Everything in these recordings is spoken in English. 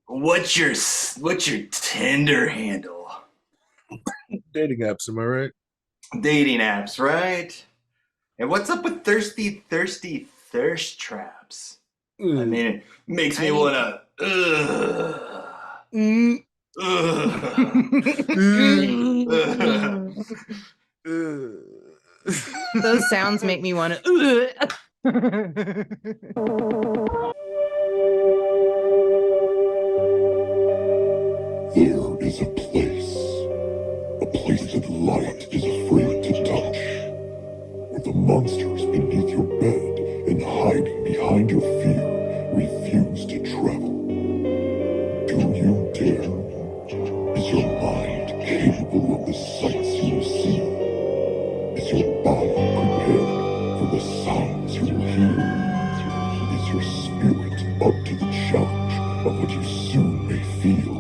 What's your Tinder handle? Dating apps, am I right? Dating apps, right? And what's up with thirsty thirst traps? I Mm. mean, it makes me I wanna. Ugh, Mm. ugh, ugh. Those sounds make me want to. There is a place that light is afraid to touch, where the monsters beneath your bed and hiding behind your fear refuse to travel. Do you dare? Is your mind capable of the sights you will see? Is your body prepared for the sounds you will hear? Is your spirit up to the challenge of what you soon may feel?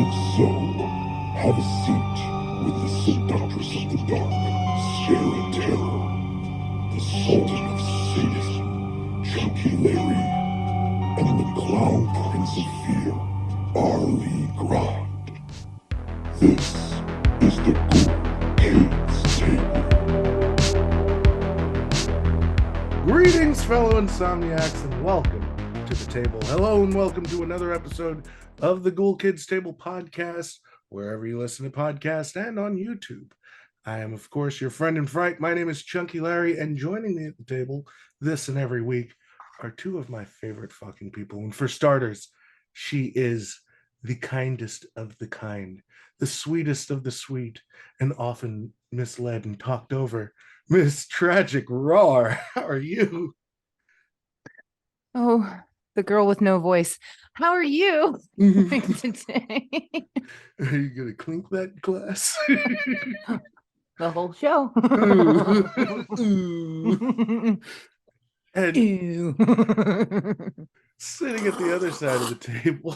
If so, have a seat with the seductress of the dark, Sarah Terror, the Sultan of Sadism, Chunky Larry, and the Clown Prince of Fear, R.Lee Grind. This is the Ghoul Kids Table. Greetings, fellow insomniacs, and welcome to the table. Hello, and welcome to another episode of the Ghoul Kids Table podcast, wherever you listen to podcasts and on YouTube. I am, of course, your friend in fright. My name is Chunky Larry, and joining me at the table this and every week are two of my favorite fucking people. And for starters, she is the kindest of the kind, the sweetest of the sweet, and often misled and talked over. Miss Tragic Rawr, how are you? Oh, the girl with no voice. How are you today? Are you gonna clink that glass? The whole show. Ooh. And Ew. sitting at the other side of the table,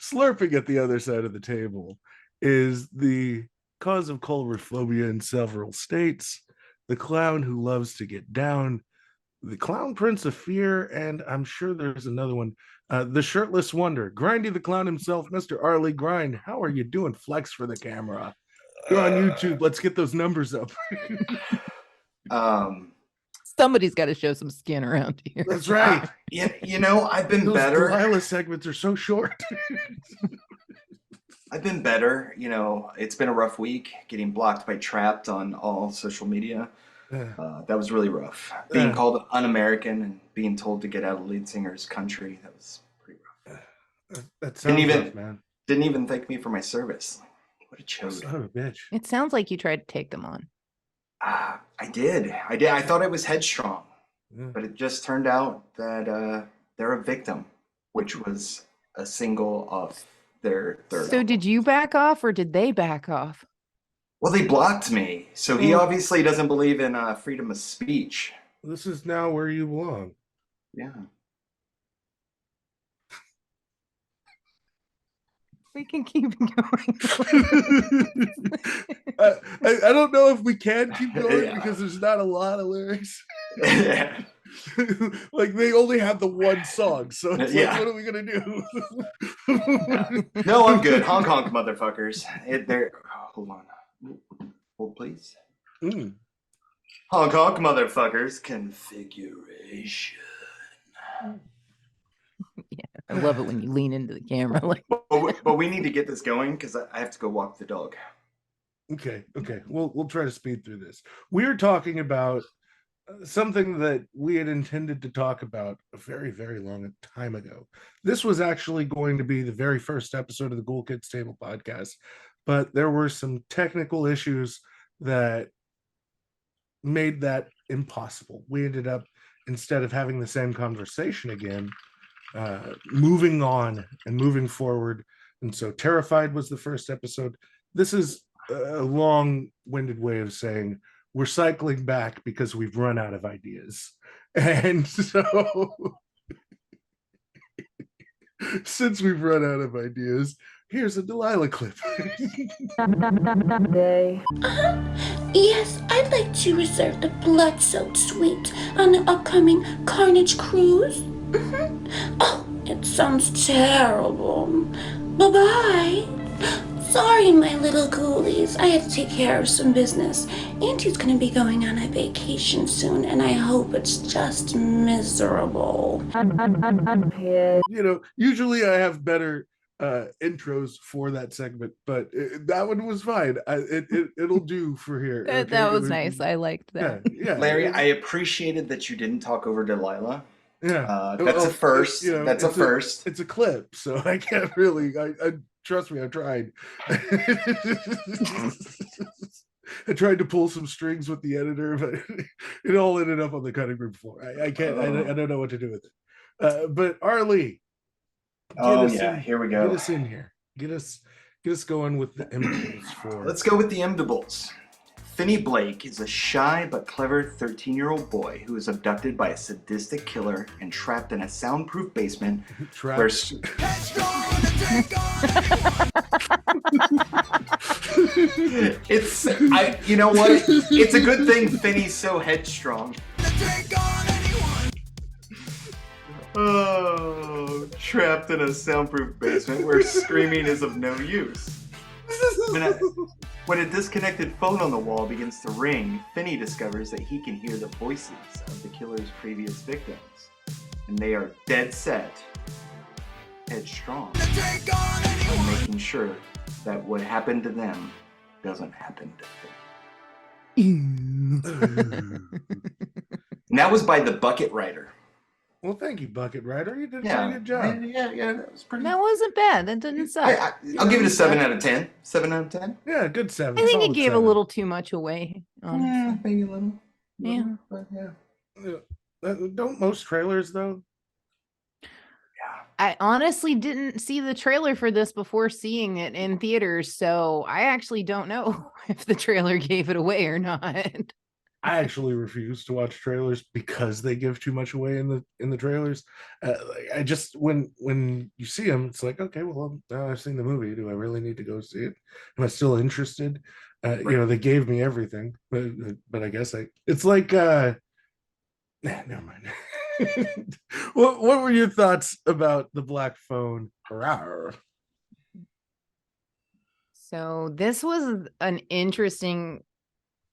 slurping at the other side of the table, is the cause of colorophobia in several states, the clown who loves to get down, the Clown Prince of Fear, and I'm sure there's another one, the Shirtless Wonder, Grindy the Clown himself, Mr. R.Lee Grind. How are you doing? Flex for the camera. You're on YouTube. Let's get those numbers up. Somebody's got to show some skin around here. That's right. I've been Those better. Delilah segments are so short. I've been better. It's been a rough week getting blocked by Trapped on all social media. That was really rough. Being called un-American and being told to get out of lead singer's country, that was pretty rough. That sounds rough, man. Didn't even thank me for my service. What a chode. Son of a bitch. It sounds like you tried to take them on. I did. I thought I was headstrong, but it just turned out that they're a victim, which was a single of their third So album. did you back off or did they back off? Well, they blocked me, so he obviously doesn't believe in freedom of speech. This is now where you belong. Yeah. We can keep going. I don't know if we can keep going Yeah. because there's not a lot of lyrics. Yeah. Like they only have the one song, so it's Yeah. like, what are we gonna do? No, I'm good. Honk honk, motherfuckers. Hold on. Hold, please. Mm. Honk honk, motherfuckers. Configuration. Yeah, I love it when you lean into the camera. Like, But we need to get this going because I have to go walk the dog. Okay. We'll try to speed through this. We're talking about something that we had intended to talk about a very, very long time ago. This was actually going to be the very first episode of the Ghoul Kids Table podcast, but there were some technical issues that made that impossible. We ended up, instead of having the same conversation again, moving on and moving forward. And so Terrified was the first episode. This is a long-winded way of saying we're cycling back because we've run out of ideas. And so since we've run out of ideas, here's a Delilah clip. Yes, I'd like to reserve the blood-soaked suite on the upcoming Carnage cruise. Oh, It sounds terrible. Bye-bye. Sorry, my little ghoulies. I had to take care of some business. Auntie's gonna be going on a vacation soon, and I hope it's just miserable. Usually I have better intros for that segment, but that one was fine. It'll do for here. That was nice. I liked that. Yeah. Larry, I appreciated that you didn't talk over Delilah. Yeah. That's a first. That's a first. It's a clip, so I can't really. I trust me, I tried. I tried to pull some strings with the editor, but it all ended up on the cutting room floor. I can't. I don't know what to do with it. But R.Lee. Here we go. Get us in here. Get us going with the MDs for. Let's go with the MDibles. Finney Blake is a shy but clever 13-year-old boy who is abducted by a sadistic killer and trapped in a soundproof basement where you know what? It's a good thing Finney's so headstrong. Oh, trapped in a soundproof basement where screaming is of no use. When a disconnected phone on the wall begins to ring, Finney discovers that he can hear the voices of the killer's previous victims. And they are dead set, headstrong, on making sure that what happened to them doesn't happen to Finney. And that was by the Bucket Writer. Well, thank you, Bucket Rider. You did a pretty good job. Yeah, that was pretty. That wasn't bad. That didn't suck. I'll give it a 7 out of 10. 7 out of 10. Yeah, good 7. I think it Solid gave 7. a little too much away. Yeah, maybe a little. Yeah. But yeah. Don't most trailers though? I honestly didn't see the trailer for this before seeing it in theaters, so I actually don't know if the trailer gave it away or not. I actually refuse to watch trailers because they give too much away in the trailers. I just when you see them, it's like, okay, well, now I've seen the movie. Do I really need to go see it? Am I still interested? They gave me everything, but I guess it's like never mind. What were your thoughts about the Black Phone? Rawr. So this was an interesting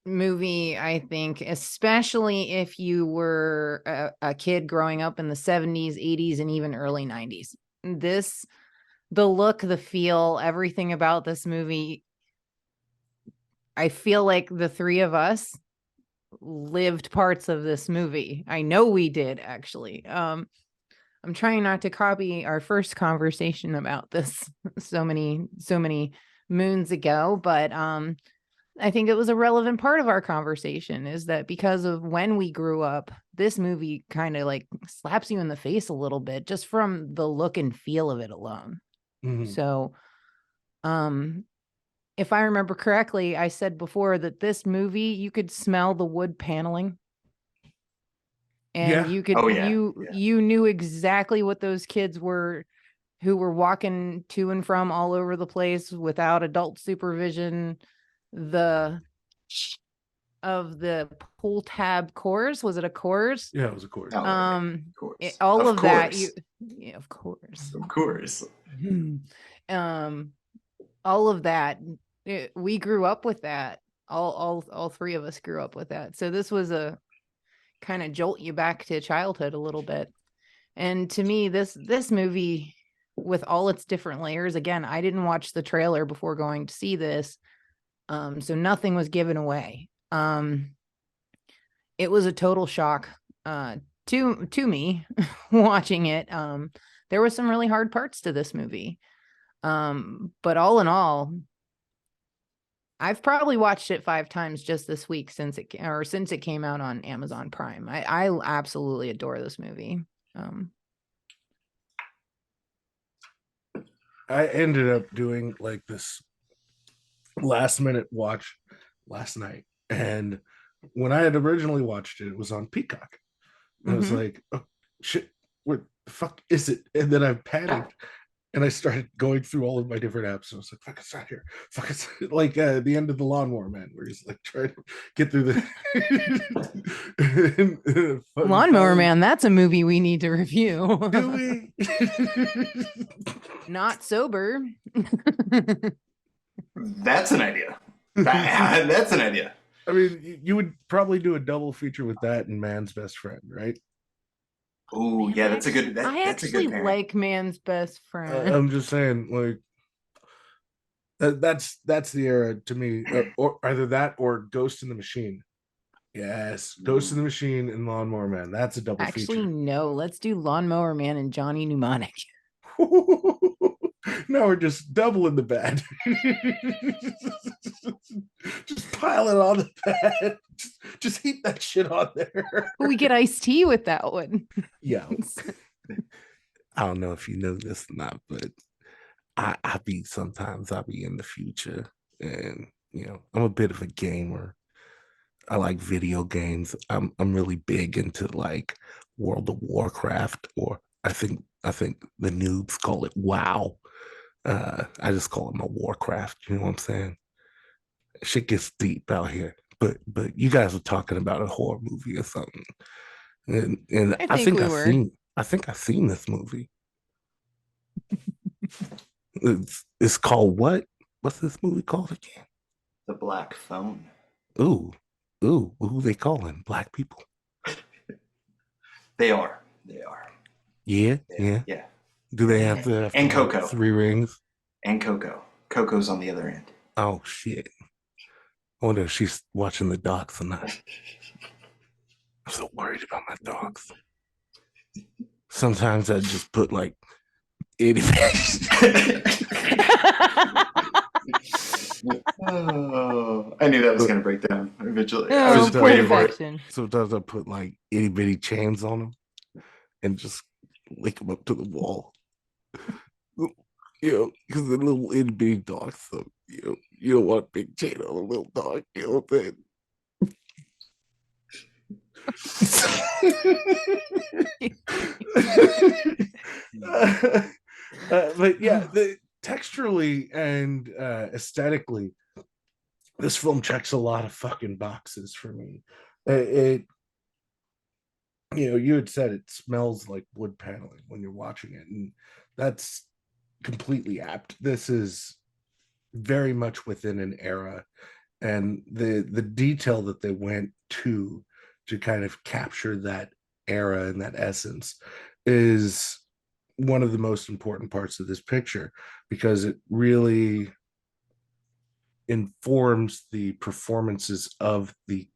movie, I think, especially if you were a kid growing up in the 70s, 80s, and even early 90s. The look, the feel, everything about this movie, I feel like the three of us lived parts of this movie. I know we did, actually. I'm trying not to copy our first conversation about this so many moons ago, but I think it was a relevant part of our conversation, is that because of when we grew up, this movie kind of like slaps you in the face a little bit just from the look and feel of it alone. Mhm. So, if I remember correctly, I said before that this movie, you could smell the wood paneling. And Yeah. you could, you knew exactly what those kids were who were walking to and from all over the place without adult supervision. The pull tab cores, was it a cores? Yeah, it was a course. Oh, of course. All of that, Yeah, of course. of course. All of that, we grew up with that. All three of us grew up with that. So this was a kind of jolt you back to childhood a little bit. And to me, this movie, with all its different layers, again, I didn't watch the trailer before going to see this. So nothing was given away. It was a total shock to me watching it. There were some really hard parts to this movie. But all in all, I've probably watched it 5 times just this week since it came out on Amazon Prime. I absolutely adore this movie. I ended up doing like this last minute watch last night, and when I had originally watched it, it was on Peacock. I was like, oh shit, what the fuck is it? And then I panicked And I started going through all of my different apps. And I was like, fuck, it's not here. Fuck, it's like the end of the Lawnmower Man, where he's like trying to get through the Lawnmower Man, that's a movie we need to Do review. we? Not sober. That's an idea. That's an idea. I mean, you would probably do a double feature with that and Man's Best Friend, right? Oh, yeah, that's a good. I That's a actually good pairing. like Man's Best Friend. I'm just saying, like, that's the era to me, or either that or Ghost in the Machine. Yes, Ghost in the Machine and Lawnmower Man. That's a double Actually, feature. no. Let's do Lawnmower Man and Johnny Mnemonic. Now we're just doubling the bad. Just pile it on the bed. Just heat that shit on there. We get iced tea with that one. Yeah. I don't know if you know this or not, but I be in the future, and I'm a bit of a gamer. I like video games. I'm really big into like World of Warcraft, or I think the noobs call it WoW. I just call it my Warcraft. You know what I'm saying? Shit gets deep out here. But you guys were talking about a horror movie or something, and I think we were. I think I've seen this movie. It's called what? What's this movie called again? The Black Phone. Ooh, who they calling? Black people? They are. Yeah. Do they have to have And Coco. 3 rings? And Coco. Coco's on the other end. Oh shit! I wonder if she's watching the dogs or not. I'm so worried about my dogs. Sometimes I just put like 80. Oh, I knew that was going to break down eventually. Oh, I was just waiting for it. perfection. Sometimes I put like itty bitty chains on them and just link them up to the wall. Because they're little itty bitty dogs, so you don't want a big chain on a little dog. You know what I'm saying? But yeah, texturally and aesthetically, this film checks a lot of fucking boxes for me. You had said it smells like wood paneling when you're watching it, and that's completely apt. This is very much within an era, and the detail that they went to kind of capture that era and that essence is one of the most important parts of this picture, because it really informs the performances of the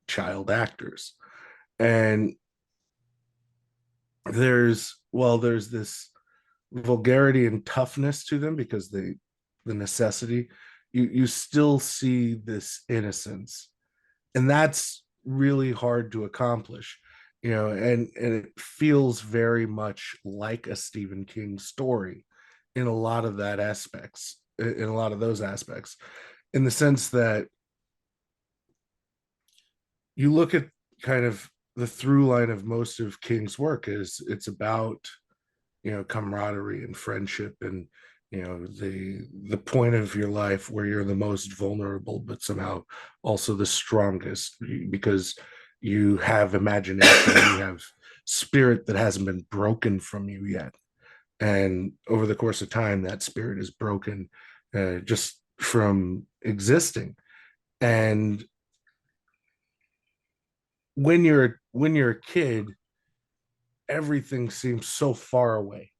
child actors. And there's this vulgarity and toughness to them because the necessity, you still see this innocence, and that's really hard to accomplish, and it feels very much like a Stephen King story in a lot of those aspects, in the sense that you look at kind of the through line of most of King's work is it's about camaraderie and friendship, and the point of your life where you're the most vulnerable but somehow also the strongest, because you have imagination, you have spirit that hasn't been broken from you yet, and over the course of time that spirit is broken just from existing. And when you're a kid, everything seems so far away.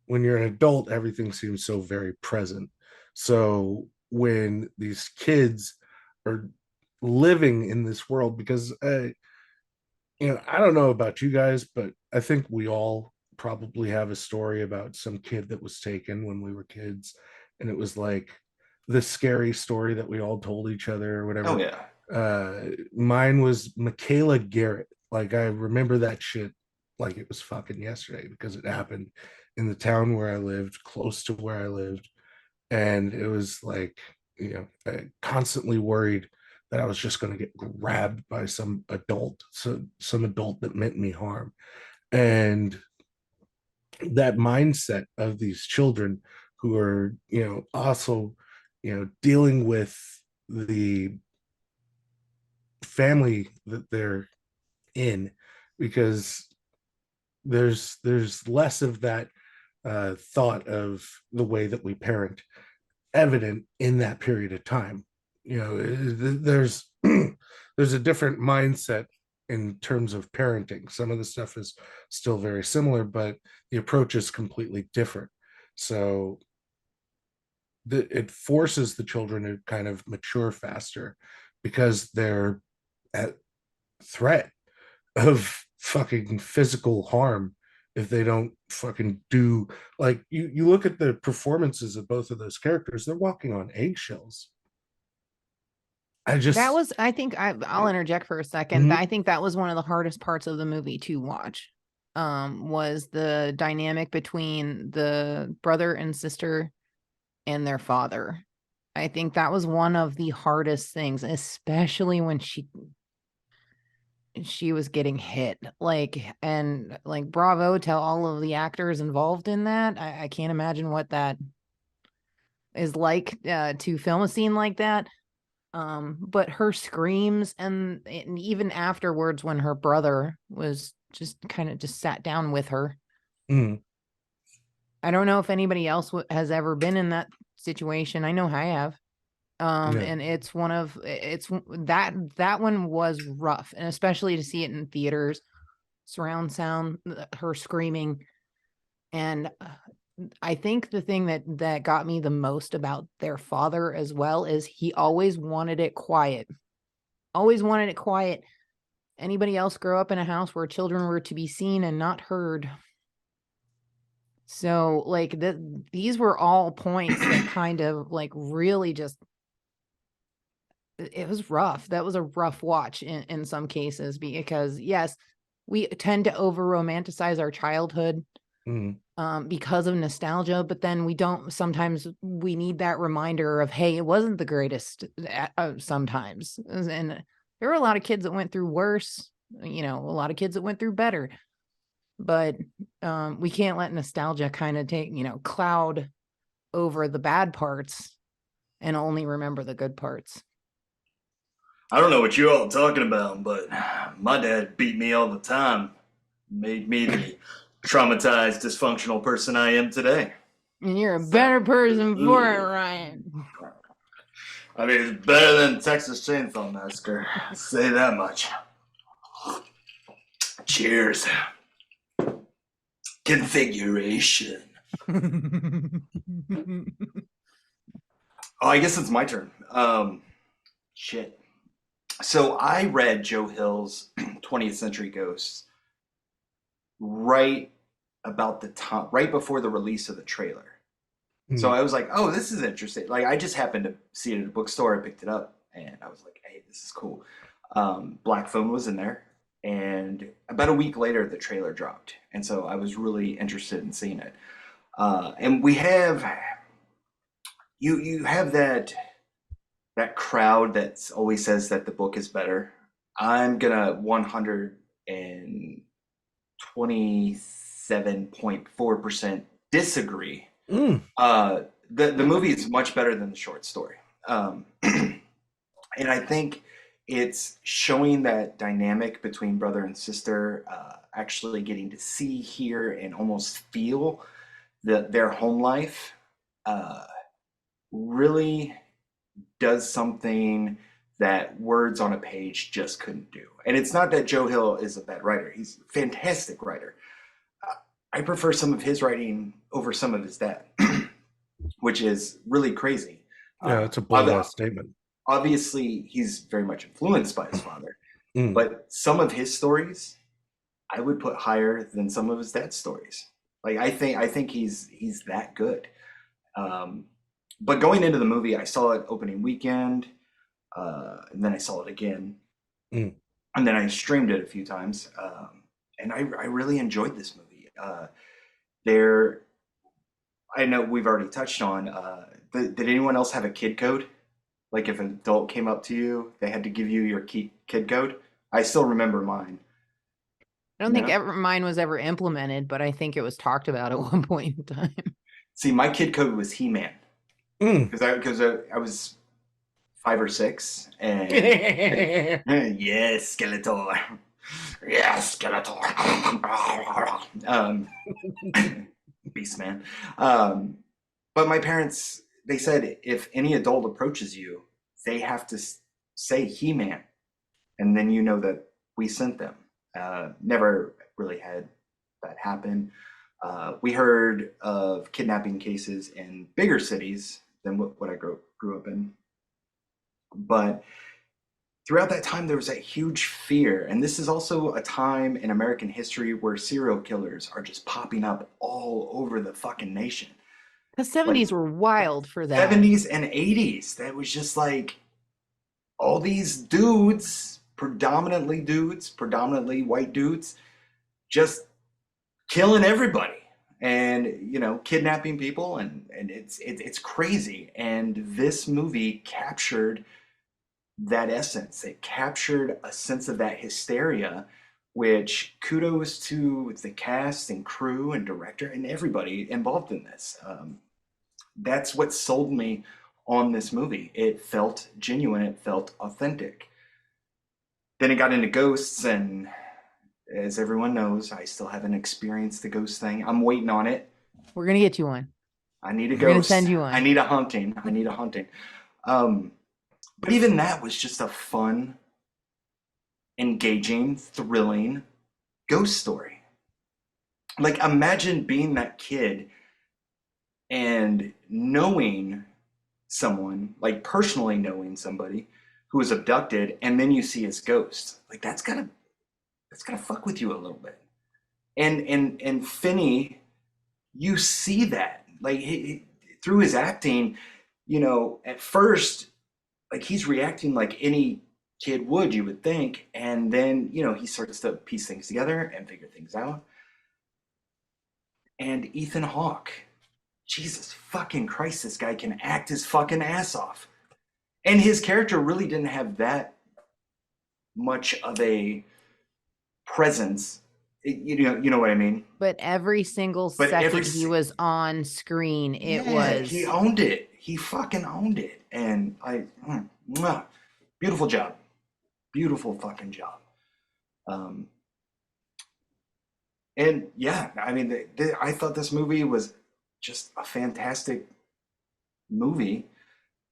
When you're an adult, everything seems so very present. So when these kids are living in this world, because I don't know about you guys, but I think we all probably have a story about some kid that was taken when we were kids, and it was like the scary story that we all told each other or whatever. Oh yeah. Mine was Michaela Garrett. Like, I remember that shit like it was fucking yesterday, because it happened in the town where I lived, close to where I lived. And it was like, I constantly worried that I was just going to get grabbed by some adult that meant me harm. And that mindset of these children who are, also, dealing with the family that they're in, because there's less of that thought of the way that we parent evident in that period of time. There's there's a different mindset in terms of parenting. Some of the stuff is still very similar, but the approach is completely different. So it forces the children to kind of mature faster because they're at threat of fucking physical harm if they don't fucking do, like, you look at the performances of both of those characters, they're walking on eggshells. That was, I think, I'll interject for a second. Mhm. I think that was one of the hardest parts of the movie to watch. Was the dynamic between the brother and sister and their father. I think that was one of the hardest things, especially when she was getting hit. And bravo to all of the actors involved in that. I can't imagine what that is like to film a scene like that. But her screams and even afterwards when her brother was just kind of just sat down with her. Mm. I don't know if anybody else has ever been in that situation. I know I have. Yeah. And it's that one was rough, and especially to see it in theaters, surround sound, her screaming. And I think the thing that got me the most about their father as well is he always wanted it quiet. Always wanted it quiet. Anybody else grow up in a house where children were to be seen and not heard? So these were all points that kind of really just, it was rough. That was a rough watch in some cases, because yes, we tend to over romanticize our childhood Mm. Because of nostalgia, but then sometimes we need that reminder of, hey, it wasn't the greatest sometimes. And there were a lot of kids that went through worse, a lot of kids that went through better, but we can't let nostalgia kind of cloud over the bad parts and only remember the good parts. I don't know what you all talking about, but my dad beat me all the time. Made me the traumatized, dysfunctional person I am today. And you're a better person for it, Ryan. I mean, it's better than Texas Chainsaw Massacre. Say that much. Cheers. Configuration. Oh, I guess it's my turn. Shit. So I read Joe Hill's 20th Century Ghosts right about the time, right before the release of the trailer. So I was like, oh, this is interesting. Like, I just happened to see it at a bookstore. I picked it up and I was like, hey, this is cool. Black Phone was in there. And about a week later, the trailer dropped. And so I was really interested in seeing it. And we have, you have that crowd that always says that the book is better. I'm gonna 127.4% disagree. Mm. The movie is much better than the short story, and I think it's showing that dynamic between brother and sister, actually getting to see, hear, and almost feel their home life. Really does something that words on a page just couldn't do. And it's not that Joe Hill is a bad writer. He's a fantastic writer. I prefer some of his writing over some of his dad, which is really crazy. Yeah, it's a bold-ass statement. Obviously, he's very much influenced by his father, Mm. but some of his stories I would put higher than some of his dad's stories. Like, I think he's that good. But going into the movie, I saw it opening weekend, and then I saw it again, Mm. and then I streamed it a few times, and I really enjoyed this movie. I know we've already touched on. Did anyone else have a kid code? Like, if an adult came up to you, they had to give you your kid code. I still remember mine. I don't think mine was ever implemented, but I think it was talked about at one point in time. See, my kid code was He-Man because I was 5 or 6, and yes, Skeletor, yes, Skeletor, Beast Man. But my parents, they said if any adult approaches you, they have to say He-Man, and then you know that we sent them. Never really had that happen. We heard of kidnapping cases in bigger cities than what I grew up in. But throughout that time, there was that huge fear. And this is also a time in American history where serial killers are just popping up all over the fucking nation. The 70s were wild for that. 70s and 80s. That was just like all these dudes, predominantly white dudes, just killing everybody and, you know, kidnapping people. And it's crazy. And this movie captured that essence. It captured a sense of that hysteria, which kudos to the cast and crew and director and everybody involved in this. That's what sold me on this movie. It felt genuine. It felt authentic. Then it got into ghosts, and as everyone knows, I still haven't experienced the ghost thing. I'm waiting on it. We're gonna get you one. I need a We're gonna ghost. send you one. I need a haunting. But even that was just a fun, engaging, thrilling ghost story. Like, imagine being that kid and knowing someone, like personally knowing somebody who was abducted, and then you see his ghost. Like, that's gotta fuck with you a little bit. And Finney, you see that, like, through his acting, you know, at first, like, he's reacting like any kid would, you would think, and then, you know, he starts to piece things together and figure things out. And Ethan Hawke, Jesus fucking Christ, this guy can act his fucking ass off. And his character really didn't have that much of a presence. You know what I mean? But every single second he was on screen, he owned it. He fucking owned it. And beautiful job. Beautiful fucking job. And yeah, I mean, I thought this movie was just a fantastic movie.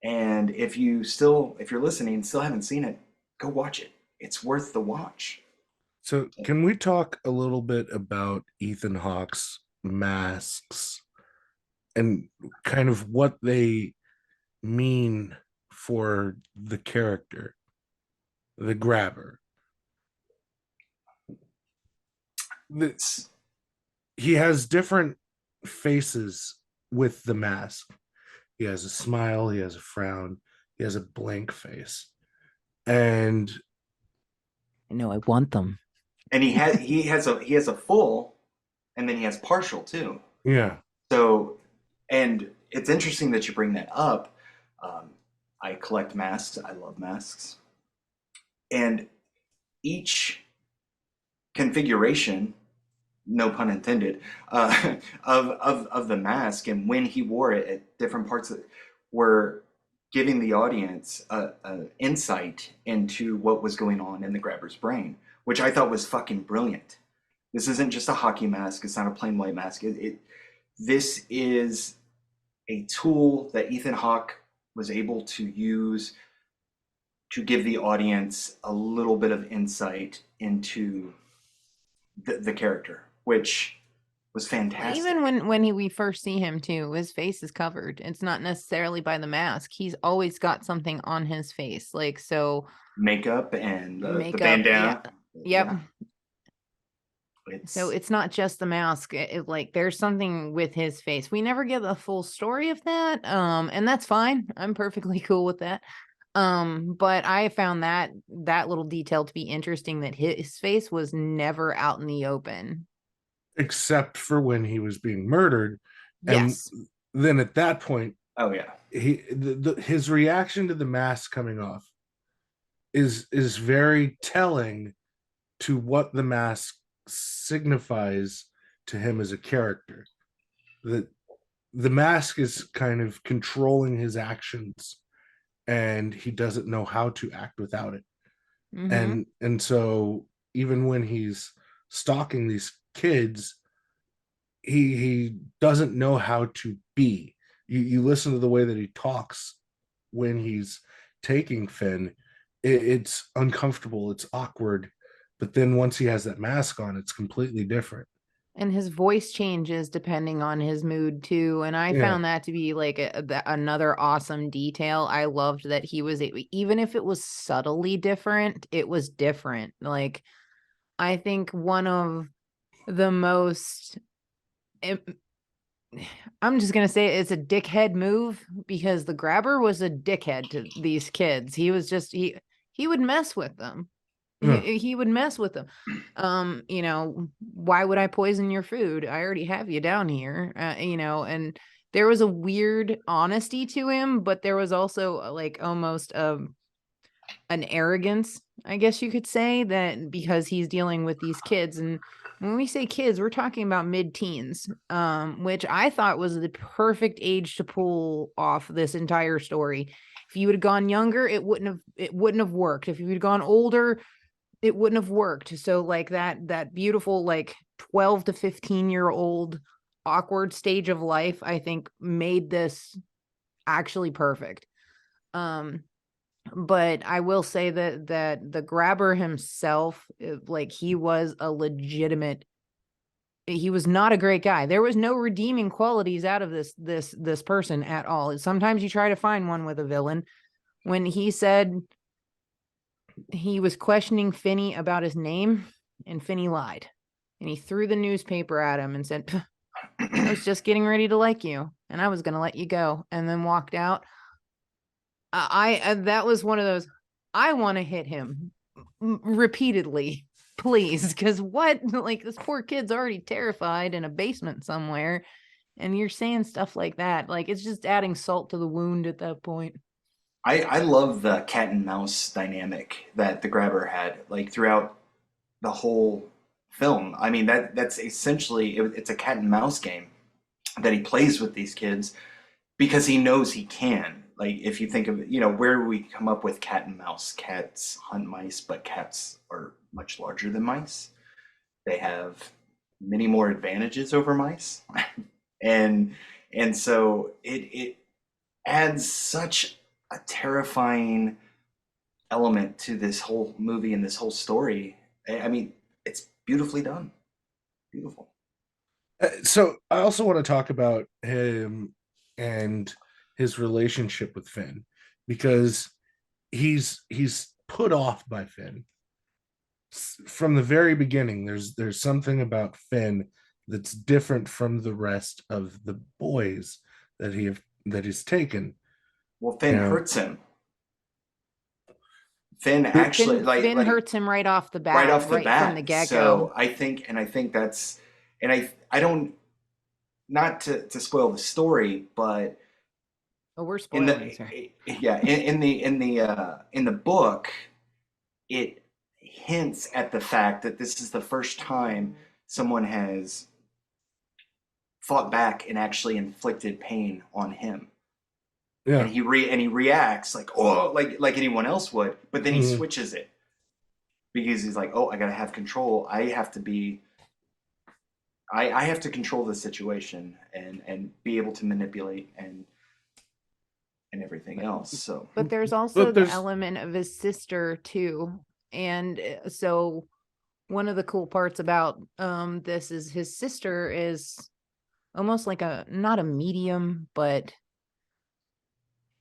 And if you're listening, still haven't seen it, go watch it. It's worth the watch. So can we talk a little bit about Ethan Hawke's masks and kind of what they mean for the character, the grabber? He has different faces with the mask. He has a smile, he has a frown, he has a blank face. And I know I want them. And he has a full, and then he has partial too. Yeah. So, and it's interesting that you bring that up. I collect masks. I love masks. And each configuration, no pun intended, of the mask, and when he wore it at different parts were giving the audience an insight into what was going on in the grabber's brain, which I thought was fucking brilliant. This isn't just a hockey mask. It's not a plain white mask. This is a tool that Ethan Hawke was able to use to give the audience a little bit of insight into the character, which was fantastic. Even when we first see him too, his face is covered. It's not necessarily by the mask. He's always got something on his face, like so makeup and the bandana. Yep. Yeah. So it's not just the mask. Like there's something with his face. We never get a full story of that. And that's fine. I'm perfectly cool with that. But I found that little detail to be interesting, that his face was never out in the open. Except for when he was being murdered. And yes. Then at that point, oh yeah, his reaction to the mask coming off is very telling to what the mask signifies to him as a character. That the mask is kind of controlling his actions, and he doesn't know how to act without it. Mm-hmm. And so even when he's stalking these kids, he doesn't know how to be. You listen to the way that he talks when he's taking Finn. It's uncomfortable, it's awkward, but then once he has that mask on, it's completely different. And his voice changes depending on his mood too. And I Yeah. found that to be like another awesome detail. I loved that he was, even if it was subtly different, it was different. Like, I think one of the most, I'm just going to say it's a dickhead move, because the grabber was a dickhead to these kids. He was just, he would mess with them. Yeah. He would mess with them. You know, why would I poison your food? I already have you down here. You know, and there was a weird honesty to him, but there was also like almost an arrogance, I guess you could say, that because he's dealing with these kids. And when we say kids, we're talking about mid-teens, which I thought was the perfect age to pull off this entire story. If you would have gone younger, it wouldn't have worked. If you had gone older, it wouldn't have worked. So like that beautiful like 12 to 15-year-old awkward stage of life, I think made this actually perfect. But I will say that the grabber himself, like, he was a legitimate, he was not a great guy. There was no redeeming qualities out of this person at all. Sometimes you try to find one with a villain. When he said he was questioning Finney about his name, and Finney lied, and he threw the newspaper at him and said, I was just getting ready to like you, and I was going to let you go, and then walked out. I that was one of those, I want to hit him repeatedly, please, because what, like, this poor kid's already terrified in a basement somewhere, and you're saying stuff like that. Like, it's just adding salt to the wound at that point. I love the cat and mouse dynamic that the grabber had, like, throughout the whole film. I mean, that's essentially it's a cat and mouse game that he plays with these kids because he knows he can. Like, if you think of it, where do we come up with cat and mouse? Cats hunt mice, but cats are much larger than mice. They have many more advantages over mice. and and so it adds such a terrifying element to this whole movie and this whole story. I mean, it's beautifully done. Beautiful. So I also want to talk about him and his relationship with Finn, because he's put off by Finn from the very beginning. There's something about Finn that's different from the rest of the boys that he's taken. Well, Finn hurts him. Finn actually Finn hurts him right off the bat, right off the bat from the get-go. So I think that's, and I don't, not to spoil the story, but we're spoiling. In the book, it hints at the fact that this is the first time someone has fought back and actually inflicted pain on him. Yeah. And he reacts like, oh, like anyone else would, but then he switches it, because he's like, oh, I gotta have control. I have to control the situation and be able to manipulate and everything else. So, but there's also the element of his sister too, and so one of the cool parts about this is his sister is almost like not a medium, but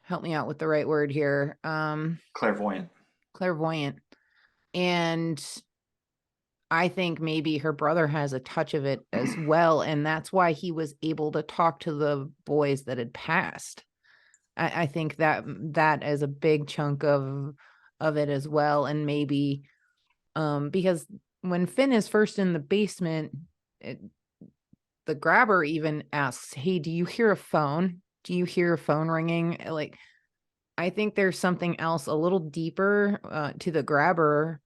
help me out with the right word here. Clairvoyant. And I think maybe her brother has a touch of it as well. And that's why he was able to talk to the boys that had passed. I think that is a big chunk of it as well. And maybe because when Finn is first in the basement, the grabber even asks, hey, do you hear a phone? Do you hear a phone ringing? Like, I think there's something else a little deeper to the grabber.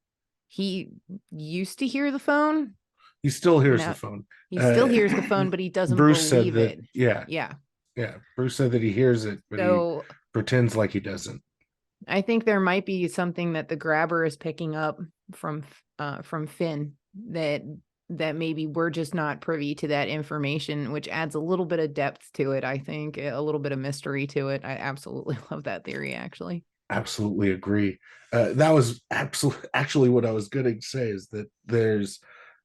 He used to hear the phone. He still hears No, the phone. he still hears the phone, but he doesn't Bruce said believe that, it. yeah. Bruce said that he hears it, but he pretends like he doesn't. I think there might be something that the grabber is picking up from Finn that maybe we're just not privy to that information, which adds a little bit of depth to it. I think a little bit of mystery to it. I absolutely love that theory, actually. Absolutely agree. That was actually what I was going to say, is that there's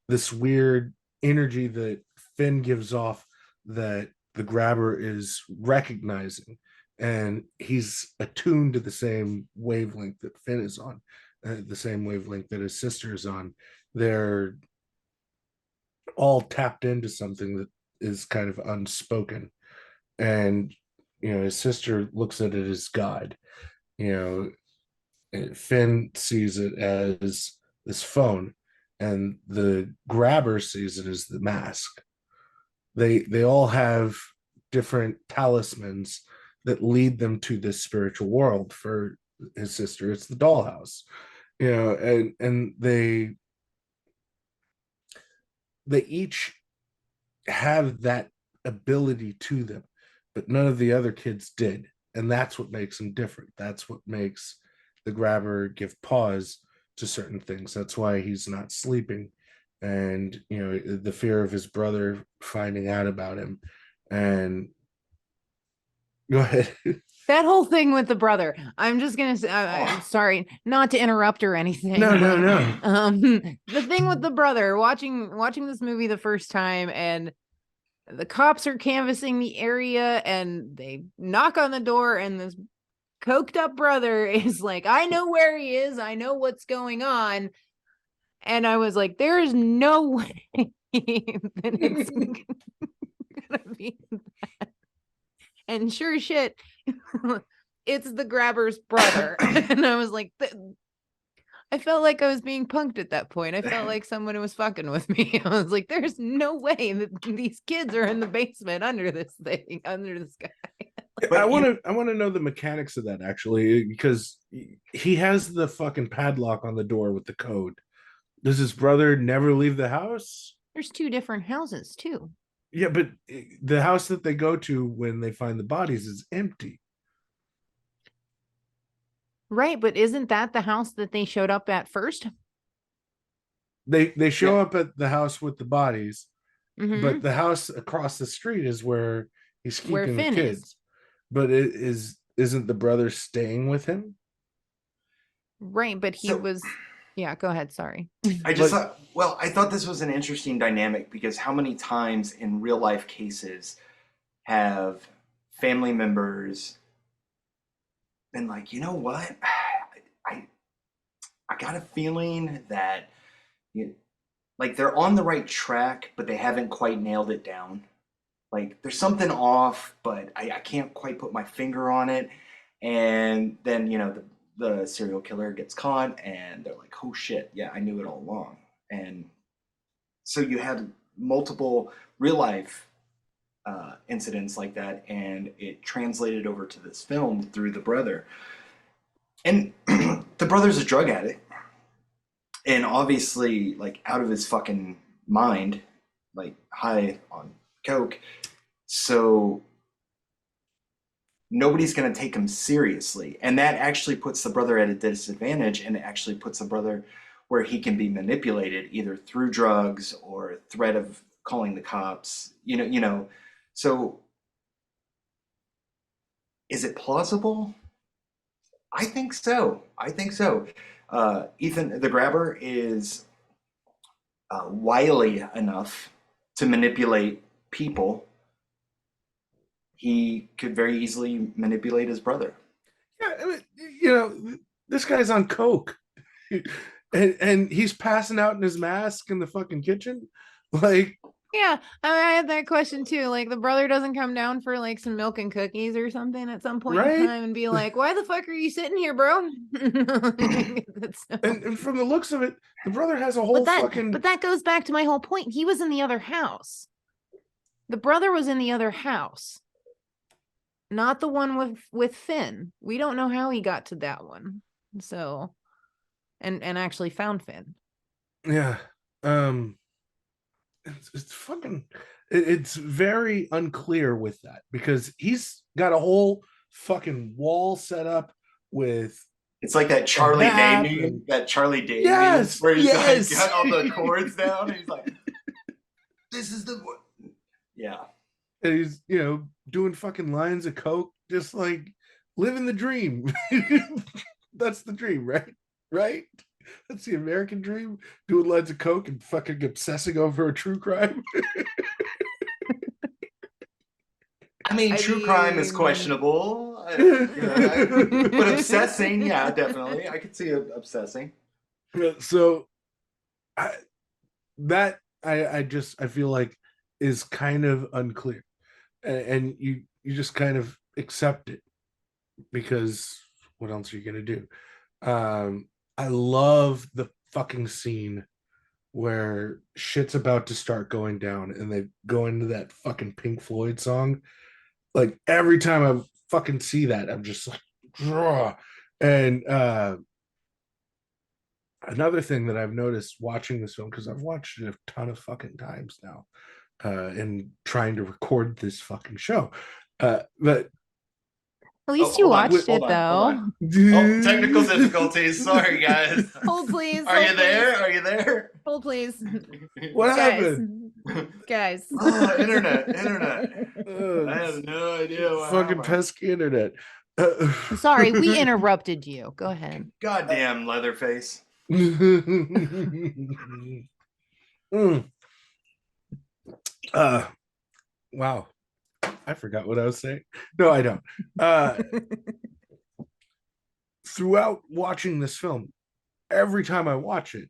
this weird energy that Finn gives off that the grabber is recognizing, and he's attuned to the same wavelength that Finn is on, the same wavelength that his sister is on. They're all tapped into something that is kind of unspoken, and his sister looks at it as God. Finn sees it as this phone, and the grabber sees it as the mask. They all have different talismans that lead them to this spiritual world. For his sister, it's the dollhouse, and they each have that ability to them, but none of the other kids did, and that's what makes them different. That's what makes the grabber give pause to certain things. That's why he's not sleeping, and the fear of his brother finding out about him. And go ahead. That whole thing with the brother, I'm just gonna say, I'm sorry not to interrupt or anything. No. The thing with the brother, watching this movie the first time, and the cops are canvassing the area, and they knock on the door, and this coked up brother is like, I know where he is, I know what's going on. And I was like, there is no way that it's gonna be that. And sure as shit, it's the grabber's brother. And I was like, I felt like I was being punked at that point. I felt like someone was fucking with me. I was like, there's no way that these kids are in the basement under this thing, under this guy. I want to know the mechanics of that, actually, because he has the fucking padlock on the door with the code. Does his brother never leave the house? There's 2 different houses too. Yeah, but the house that they go to when they find the bodies is empty. Right, but isn't that the house that they showed up at first? They show up at the house with the bodies, but the house across the street is where he's keeping the kids. Is. But isn't the brother staying with him? Right, but he was. Yeah, go ahead. Sorry. I thought this was an interesting dynamic, because how many times in real life cases have family members been like, you know what? I got a feeling that like they're on the right track, but they haven't quite nailed it down. Like there's something off, but I can't quite put my finger on it. And then, the serial killer gets caught, and they're like, oh shit, yeah, I knew it all along. And so you had multiple real life incidents like that, and it translated over to this film through the brother. And the brother's a drug addict, and obviously like out of his fucking mind, like high on coke. So nobody's going to take him seriously. And that actually puts the brother at a disadvantage, and it actually puts the brother where he can be manipulated either through drugs or threat of calling the cops, So is it plausible? I think so. Ethan, the grabber, is wily enough to manipulate people. He could very easily manipulate his brother. Yeah, this guy's on coke, and he's passing out in his mask in the fucking kitchen. Like, yeah, I had that question too. Like, the brother doesn't come down for like some milk and cookies or something at some point in time and be like, why the fuck are you sitting here, bro? And from the looks of it, the brother has a whole But that goes back to my whole point. He was in the other house. The brother was in the other house, not the one with Finn. We don't know how he got to that one. So, and actually found Finn. Yeah. it's fucking it's very unclear with that because he's got a whole fucking wall set up with It's like that a Charlie Day map meme, and that Charlie Day meme, yes, where he's like yes. got all the chords down, and he's like, "This is the yeah." And he's doing fucking lines of coke, just like living the dream. That's the dream, right? That's the American dream, doing lines of coke and fucking obsessing over a true crime. I mean, true crime is questionable, but obsessing, yeah, definitely. I could see obsessing. So I feel like is kind of unclear, and you just kind of accept it because what else are you gonna do? I love the fucking scene where shit's about to start going down and they go into that fucking Pink Floyd song. Like every time I fucking see that, I'm just like, draw. And another thing that I've noticed watching this film, because I've watched it a ton of fucking times now, and trying to record this fucking show. But At least you watched it, hold though. on. Oh, technical difficulties. Sorry, guys. Hold, please. Are you there? Are you there? Hold, please. What Guys. happened? Guys. Oh, internet. I have no idea what Fucking happened. pesky internet. Sorry, we interrupted you. Go ahead. Goddamn Leatherface. Wow. I forgot what I was saying. No, I don't. Throughout watching this film, every time I watch it,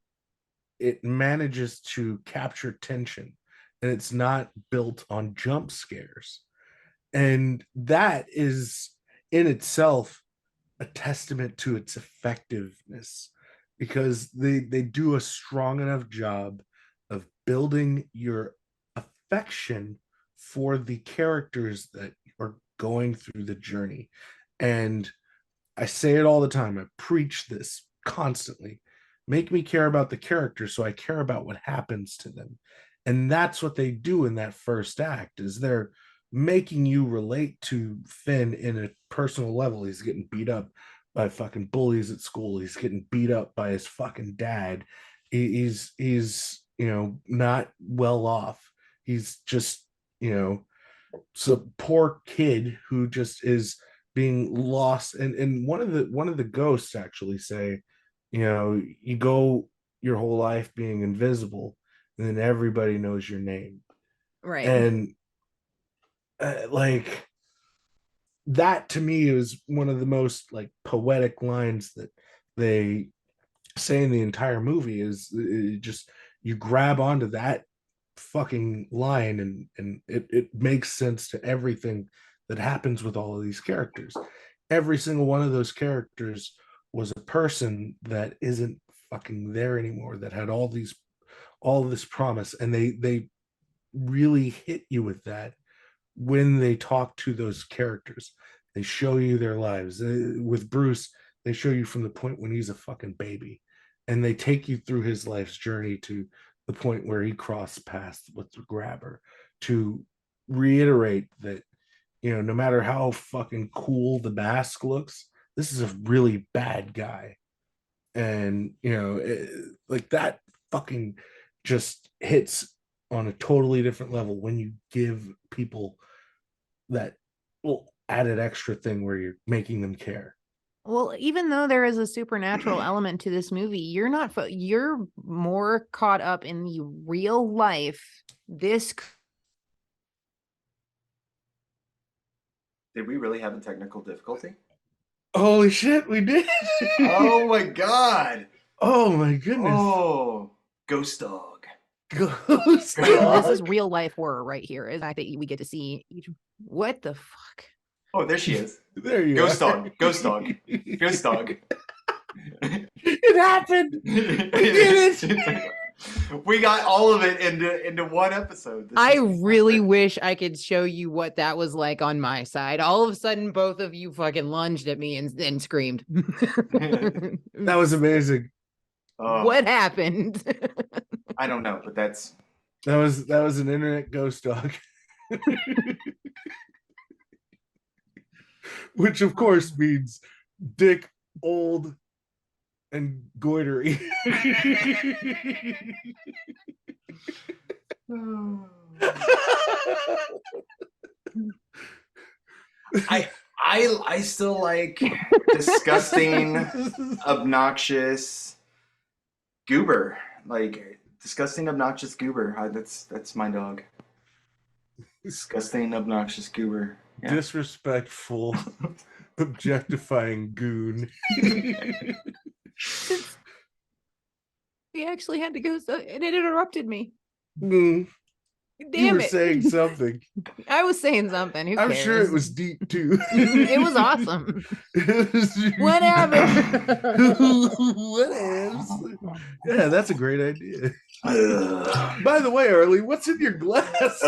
it manages to capture tension and it's not built on jump scares. And that is in itself a testament to its effectiveness because they do a strong enough job of building your affection for the characters that are going through the journey. And I say it all the time, I preach this constantly. Make me care about the characters so I care about what happens to them. And that's what they do in that first act is they're making you relate to Finn in a personal level. He's getting beat up by fucking bullies at school. He's getting beat up by his fucking dad. He's not well off. He's just some poor kid who just is being lost. And one of the ghosts actually say, you go your whole life being invisible, and then everybody knows your name. Right. And like that to me is one of the most like poetic lines that they say in the entire movie. Is it just you grab onto that fucking line and it makes sense to everything that happens with all of these characters. Every single one of those characters was a person that isn't fucking there anymore, that had all this promise, and they really hit you with that when they talk to those characters. They show you their lives. With Bruce, they show you from the point when he's a fucking baby, and they take you through his life's journey to the point where he crossed paths with the grabber, to reiterate that no matter how fucking cool the mask looks, this is a really bad guy. And like that fucking just hits on a totally different level when you give people that little added extra thing where you're making them care. Well, even though there is a supernatural element to this movie, you're more caught up in the real life. Did we really have a technical difficulty? Holy shit, we did. Oh my god. Oh my goodness. Oh, ghost dog. Ghost dog. dog. This is real life horror right here. Is the fact that we get to see what the fuck. Oh, there she is. There you Ghost are. dog. Ghost dog. Ghost dog. It happened. We did it. We got all of it into one episode. I really wish I could show you what that was like on my side. All of a sudden, both of you fucking lunged at me and screamed. That was amazing. What happened? I don't know, but that's That was an internet ghost dog. Which of course means dick, old, and goitery. I still like disgusting, obnoxious goober. Like disgusting, obnoxious goober. That's my dog. Disgusting, obnoxious goober. Yeah. Disrespectful, objectifying goon. We actually had to go, and it interrupted me. You Damn were it. saying something. I was saying something. Who I'm cares? sure it was deep too. It was awesome. Whatever. Whatever. Yeah, that's a great idea. By the way, R.Lee, what's in your glass?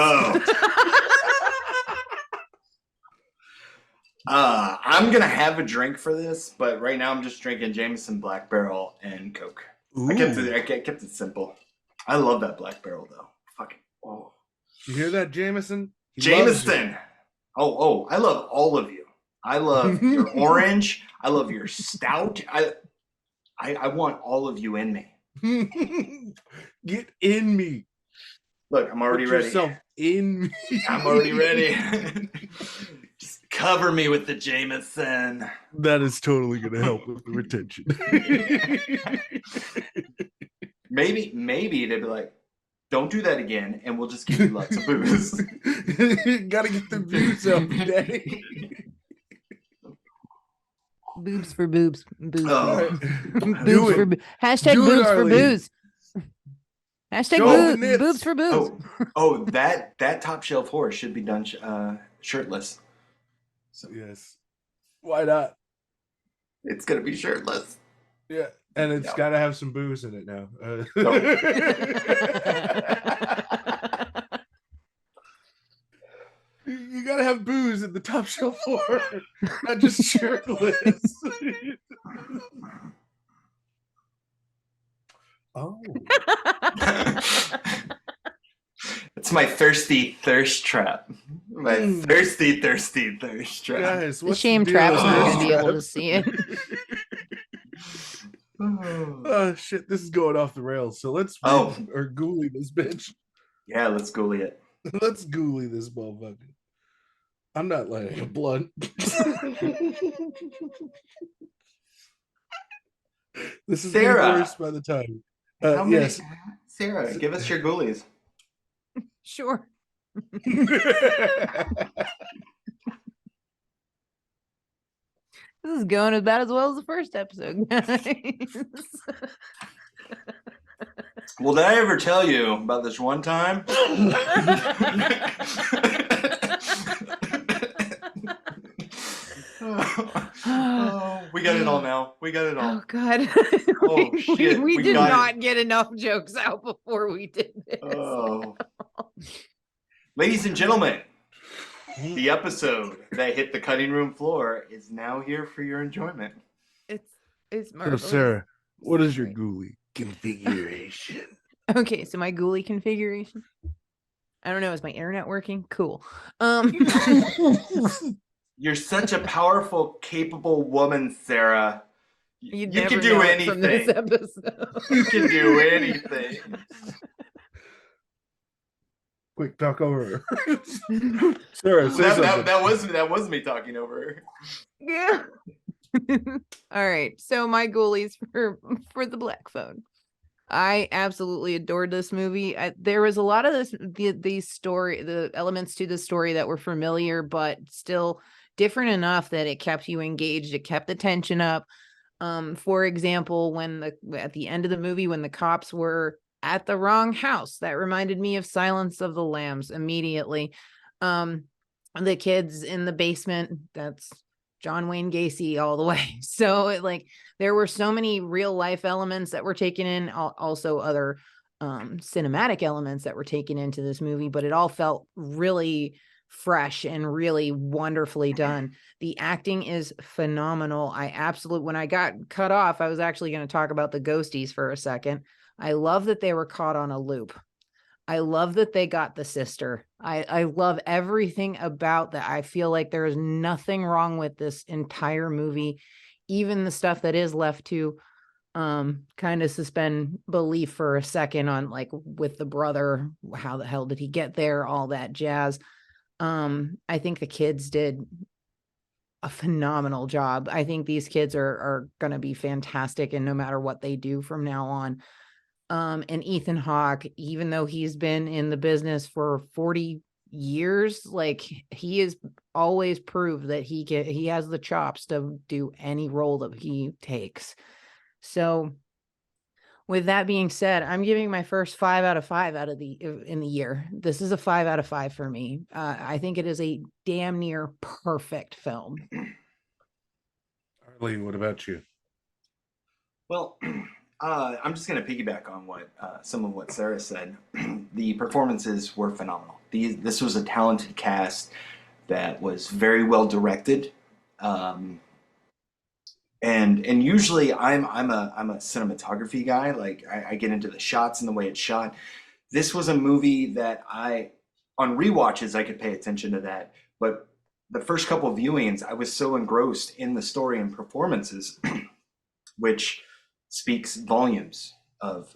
I'm gonna have a drink for this, but right now I'm just drinking Jameson Black Barrel and Coke. I kept it simple. I love that Black Barrel though. Fucking You hear that, Jameson? Jameson. Oh, I love all of you. I love your orange. I love your stout. I want all of you in me. Get in me. Look, I'm already Put ready. yourself in me. I'm already ready. Just cover me with the Jameson. That is totally going to help with the retention. Maybe they'd be like, don't do that again, and we'll just give you lots of booze. Gotta get the views up, daddy. Boobs for boobs. Boobs Oh. boobs for hashtag Do it, boobs for R.Lee. booze. Hashtag Show the boobs, nips. boobs for boobs. Oh, that top shelf horse should be done shirtless. So Yes. Why not? it's gonna be shirtless. Yeah. And it's Yeah. got to have some booze in it now. You got to have booze at the top shelf floor, not just shirtless. Oh. It's my thirsty thirst trap. My thirsty thirst trap. Guys, It's a what's shame the deal Trap's with not this going to be able trap? to see it. Oh shit, this is going off the rails. So let's Oh. or ghoulie this bitch. Yeah, let's ghoulie it. Let's ghoulie this motherfucker. I'm not lighting a blunt. This is Sarah. getting worse by the time. How many? Yes. Sarah, give us your ghoulies. Sure. This is going about as well as the first episode, guys. Well, did I ever tell you about this one time? Oh, we got it all now. We got it all. Oh God. Oh, shit, We we did got not get enough jokes out before we did this. Oh. Ladies and gentlemen, the episode that hit the cutting room floor is now here for your enjoyment. It's So marvelous. Sarah, what is your ghoulie configuration? Okay, so my ghoulie configuration. I don't know. Is my internet working? Cool. You're such a powerful, capable woman, Sarah. You never can do know it from this anything. episode. You can do anything. Quick, talk over her. Sarah, say something. That was me talking over her. Yeah. All right. So my ghoulies for the Black Phone. I absolutely adored this movie. There was a lot of the elements to the story that were familiar, but still different enough that it kept you engaged. It kept the tension up. For example, at the end of the movie, when the cops were at the wrong house, that reminded me of Silence of the Lambs immediately. The kids in the basement, that's John Wayne Gacy all the way. So there were so many real life elements that were taken in, also other cinematic elements that were taken into this movie, but it all felt really fresh and really wonderfully done. The acting is phenomenal. When I got cut off, I was actually going to talk about the ghosties for a second. I love that they were caught on a loop. I love that they got the sister. I love everything about that. I feel like there is nothing wrong with this entire movie, even the stuff that is left to kind of suspend belief for a second on, like, with the brother, how the hell did he get there, all that jazz. I think the kids did a phenomenal job. I think these kids are going to be fantastic, and no matter what they do from now on. And Ethan Hawke, even though he's been in the business for 40 years, like, he has always proved that he has the chops to do any role that he takes. So with that being said, I'm giving my first 5 out of 5 out of in the year. This is a 5 out of 5 for me. I think it is a damn near perfect film. R.Lee, what about you? Well, I'm just going to piggyback on what some of what Sarah said. The performances were phenomenal. This was a talented cast that was very well directed, and usually I'm a cinematography guy. Like, I get into the shots and the way it's shot. This was a movie that on rewatches I could pay attention to that, but the first couple of viewings I was so engrossed in the story and performances, which speaks volumes of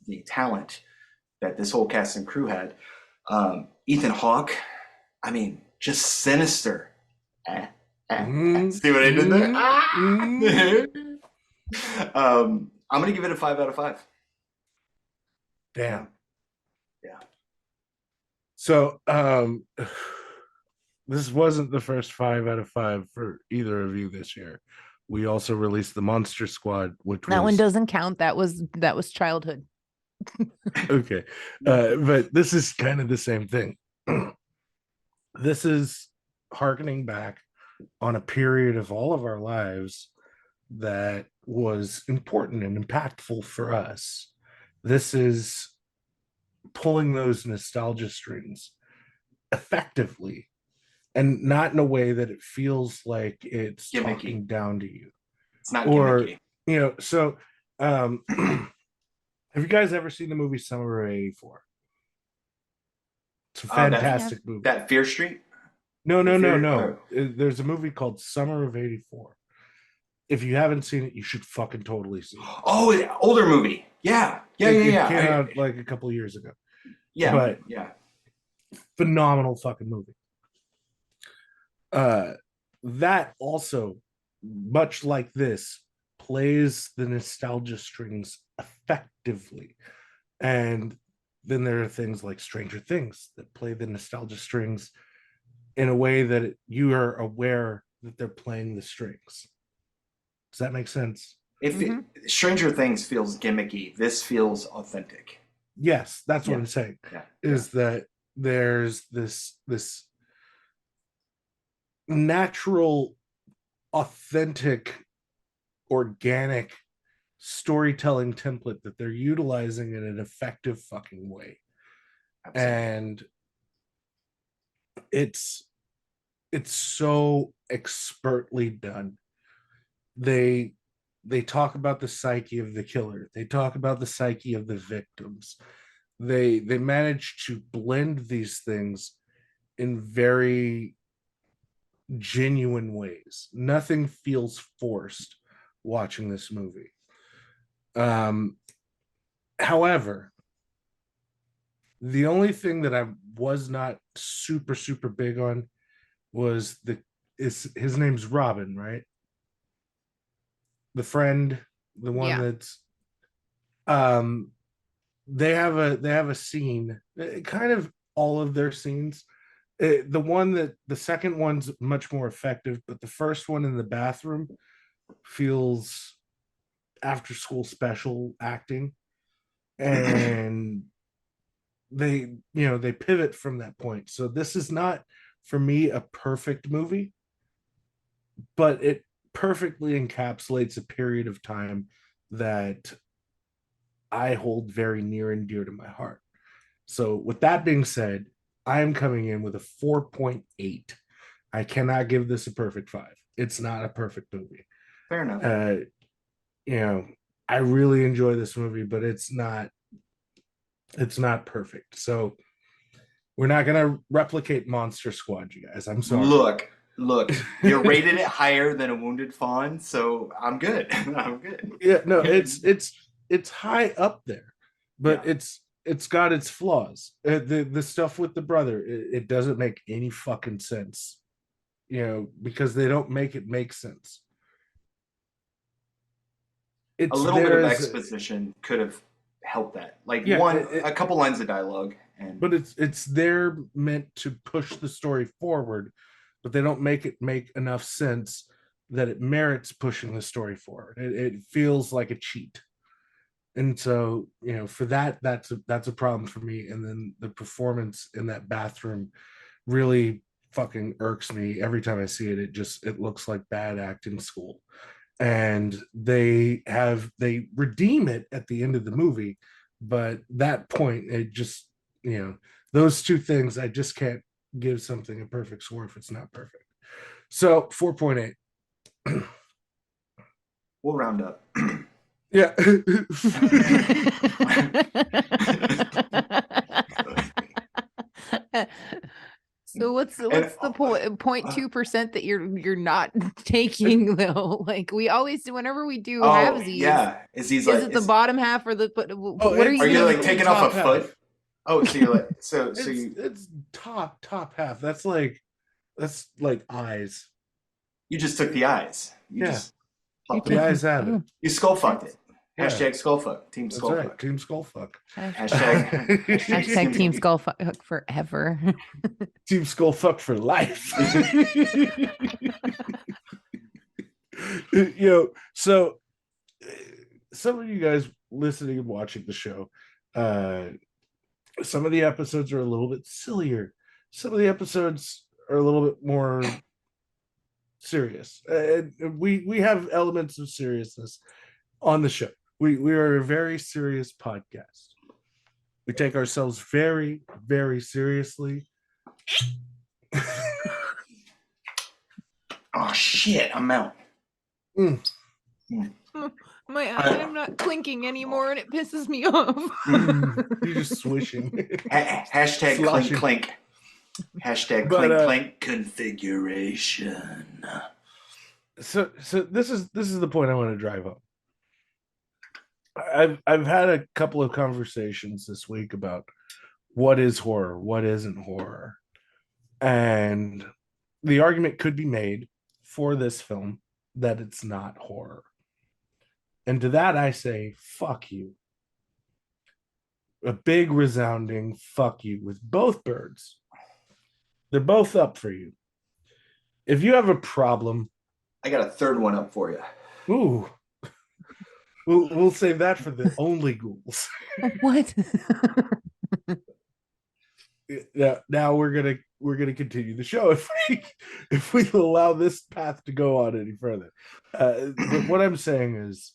the talent that this whole cast and crew had. Ethan Hawke, I mean, just sinister. See what I did there? I'm gonna give it a 5 out of 5. Damn. Yeah. So this wasn't the first 5 out of 5 for either of you this year. We also released the Monster Squad, which That one doesn't count. That was childhood. Okay. But this is kind of the same thing. This is hearkening back on a period of all of our lives that was important and impactful for us. This is pulling those nostalgia strings effectively, and not in a way that it feels like it's Gimmicky. talking down to you. It's not Or, gimmicky. So have you guys ever seen the movie Summer of '84? It's a fantastic movie. That Fear Street? No. There's a movie called Summer of '84. If you haven't seen it, you should fucking totally see it. Oh, older movie. Yeah. It came out like a couple of years ago. Yeah. But yeah. Phenomenal fucking movie. That also, much like this, plays the nostalgia strings effectively. And then there are things like Stranger Things that play the nostalgia strings in a way that you are aware that they're playing the strings. Does that make sense? Stranger Things feels gimmicky. This feels authentic. Yes, that's what I'm saying. That there's this natural, authentic, organic storytelling template that they're utilizing in an effective fucking way. Absolutely. And it's so expertly done. They talk about the psyche of the killer. They talk about the psyche of the victims. They manage to blend these things in very genuine ways. Nothing feels forced watching this movie. However, the only thing that I was not super big on was his name's Robin, right? The friend, the one that's they have a scene, kind of all of their scenes. The second one's much more effective, but the first one in the bathroom feels after school special acting, and they pivot from that point. So this is not, for me, a perfect movie, but it perfectly encapsulates a period of time that I hold very near and dear to my heart. So with that being said, I am coming in with a 4.8. I cannot give this a perfect 5. It's not a perfect movie. Fair enough. I really enjoy this movie, but it's not It's not perfect. So we're not gonna replicate Monster Squad, you guys. I'm sorry. Look, you rated it higher than A Wounded Fawn, so I'm good. I'm good. Yeah, no, it's high up there, but Yeah. it's got its flaws. The stuff with the brother, it doesn't make any fucking sense, because they don't make it make sense. A It's little bit of there as exposition could have helped that. Like yeah, a couple lines of dialogue, and but it's there meant to push the story forward, but they don't make it make enough sense that it merits pushing the story forward. It feels like a cheat. And so, for that's a problem for me. And then the performance in that bathroom really fucking irks me every time I see it. It looks like bad acting school. And they redeem it at the end of the movie, but that point, it just, those two things, I just can't give something a perfect score if it's not perfect. So 4.8. we'll round up. Yeah. So what's the 0.2% that you're not taking though? Like we always do whenever we do halvesies. Yeah. Is it the bottom half or the what are you? Are you like taking off a half. foot? Oh, so you're like it's top half. That's like eyes. You just took the eyes. You just popped the eyes out of it. You skull fucked it. Yeah. Hashtag skull fuck. Team skull That's right. fuck. Team skull fuck. Hashtag team skull fuck forever. Team skull fuck for life. So some of you guys listening and watching the show, some of the episodes are a little bit sillier. Some of the episodes are a little bit more serious. We have elements of seriousness on the show. We are a very serious podcast. We take ourselves very, very seriously. Oh shit! I'm out. I'm not clinking anymore, and it pisses me off. You're just swishing. Hashtag Sloshing. clink clink. Hashtag clink clink configuration. So this is the point I want to drive home. I've had a couple of conversations this week about what is horror, what isn't horror. And the argument could be made for this film that it's not horror. And to that I say, fuck you. A big resounding fuck you with both birds. They're both up for you. If you have a problem, I got a third one up for you. Ooh. We'll save that for the only ghouls. What? Yeah, now we're gonna continue the show if we allow this path to go on any further. But what I'm saying is,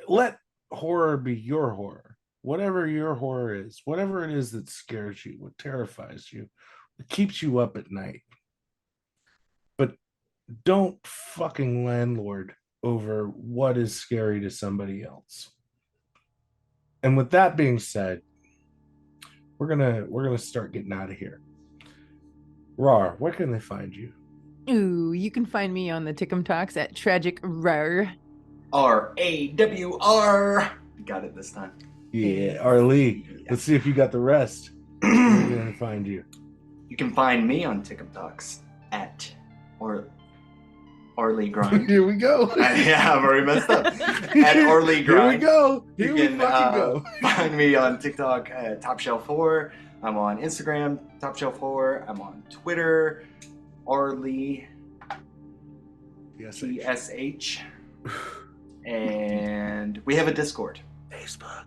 let horror be your horror. Whatever your horror is, whatever it is that scares you, what terrifies you, what keeps you up at night. But don't fucking landlord over what is scary to somebody else. And with that being said, we're gonna start getting out of here. Rawr, where can they find you? Ooh, you can find me on the Tickum Talks at Tragic Rawr. RAWR. Got it this time. Yeah, R.Lee. Let's see if you got the rest. Where are we gonna find you? You can find me on Tickum Talks at R.Lee Grind. Here we go. Yeah, I've already messed up. At R.Lee Grind. Here we You can go. find me on TikTok at Top Shelf 4. I'm on Instagram, Top Shelf 4. I'm on Twitter, R.Lee TSH. And we have a Discord. Facebook.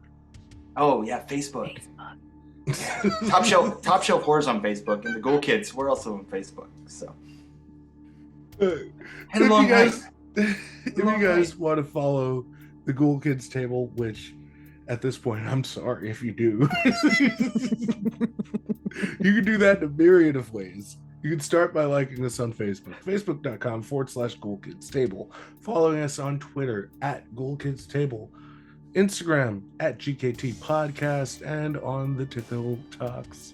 Oh yeah, Facebook. Top Shelf Horrors on Facebook, and the Ghoul Kids, we're also on Facebook. So. If you guys want to follow the Ghoul Kids table, which at this point, I'm sorry if you do, you can do that in a myriad of ways. You can start by liking us on Facebook, facebook.com/Ghoul Kids Table, following us on Twitter at Ghoul Kids Table, Instagram at GKT Podcast, and on the Tickle Talks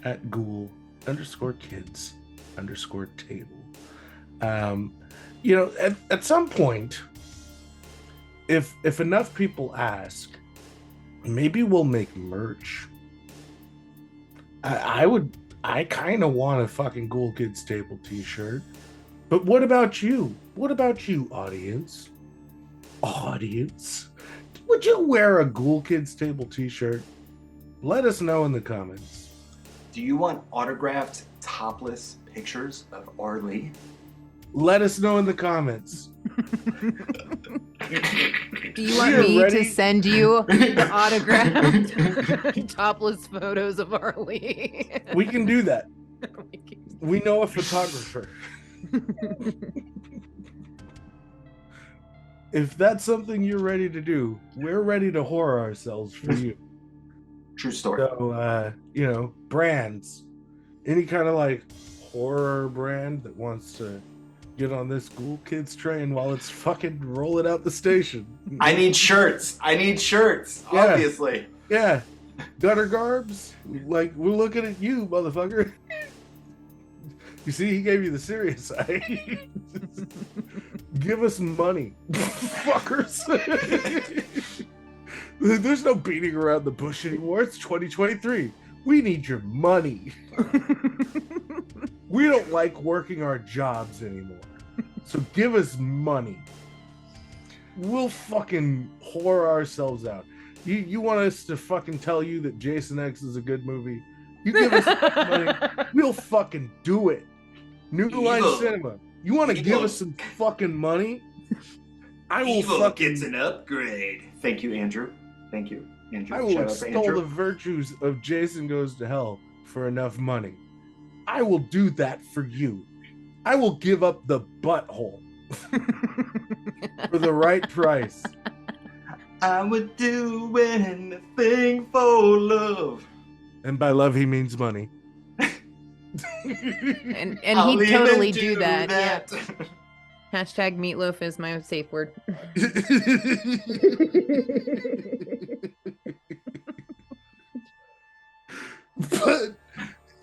at Ghoul_kids_table. At some point, if enough people ask, maybe we'll make merch. I kind of want a fucking Ghoul Kids Table t-shirt. But what about you? What about you, audience? Audience? Would you wear a Ghoul Kids Table t-shirt? Let us know in the comments. Do you want autographed topless pictures of R.Lee? Let us know in the comments. Do you want me to send you the autographed topless photos of R.Lee? We can do that. We know a photographer. If that's something you're ready to do, we're ready to horror ourselves for you. True story. So, brands, any kind of like horror brand that wants to get on this Ghoul Kids train while it's fucking rolling out the station. I need shirts. Yeah. Obviously. Yeah. Gutter Garbs, like, we're looking at you, motherfucker. You see, he gave you the serious side. Give us money, fuckers. There's no beating around the bush anymore. It's 2023. We need your money. We don't like working our jobs anymore. So give us money. We'll fucking whore ourselves out. You want us to fucking tell you that Jason X is a good movie? You give us money, we'll fucking do it. New Line Cinema. You want to give us some fucking money? I will fucking gets an upgrade. Thank you, Andrew. Thank you, Andrew. I will Shout out to extol Andrew. the virtues of Jason Goes to Hell for enough money. I will do that for you. I will give up the butthole for the right price. I would do anything for love. And by love, he means money. And I'll he'd totally even do that. Yeah. Yeah. Hashtag meatloaf is my safe word. But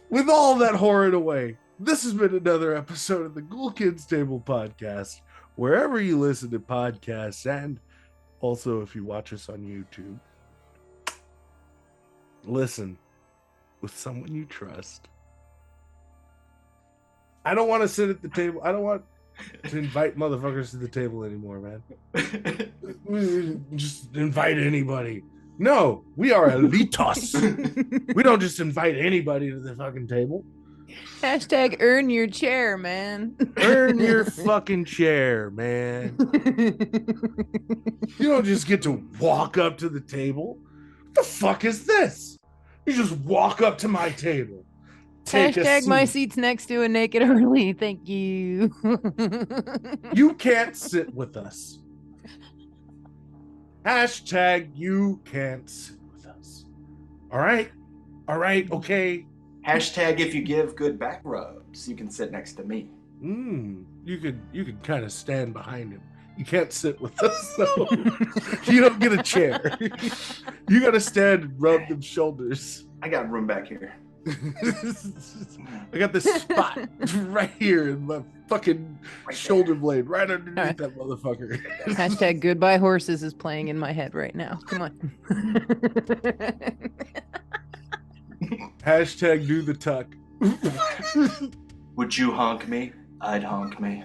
with all that horrid away, this has been another episode of the Ghoul Kids Table Podcast. Wherever you listen to podcasts, and also if you watch us on YouTube, listen with someone you trust. I don't want to sit at the table. I don't want to invite motherfuckers to the table anymore, man. Just invite anybody. No, we are elitos. We don't just invite anybody to the fucking table. Hashtag earn your chair, man. Earn your fucking chair, man. You don't just get to walk up to the table. What the fuck is this? You just walk up to my table. Take a Hashtag my seat. seat's next to a naked R.Lee. Thank you. You can't sit with us. Hashtag you can't sit with us. All right. Okay. Hashtag if you give good back rubs, you can sit next to me. You could kind of stand behind him. You can't sit with us though. You don't get a chair. You gotta stand and rub them shoulders. I got room back here. I got this spot right here in my fucking shoulder blade, right underneath All right. that motherfucker. Hashtag goodbye horses is playing in my head right now. Come on. Hashtag do the tuck. Would you honk me? I'd honk me.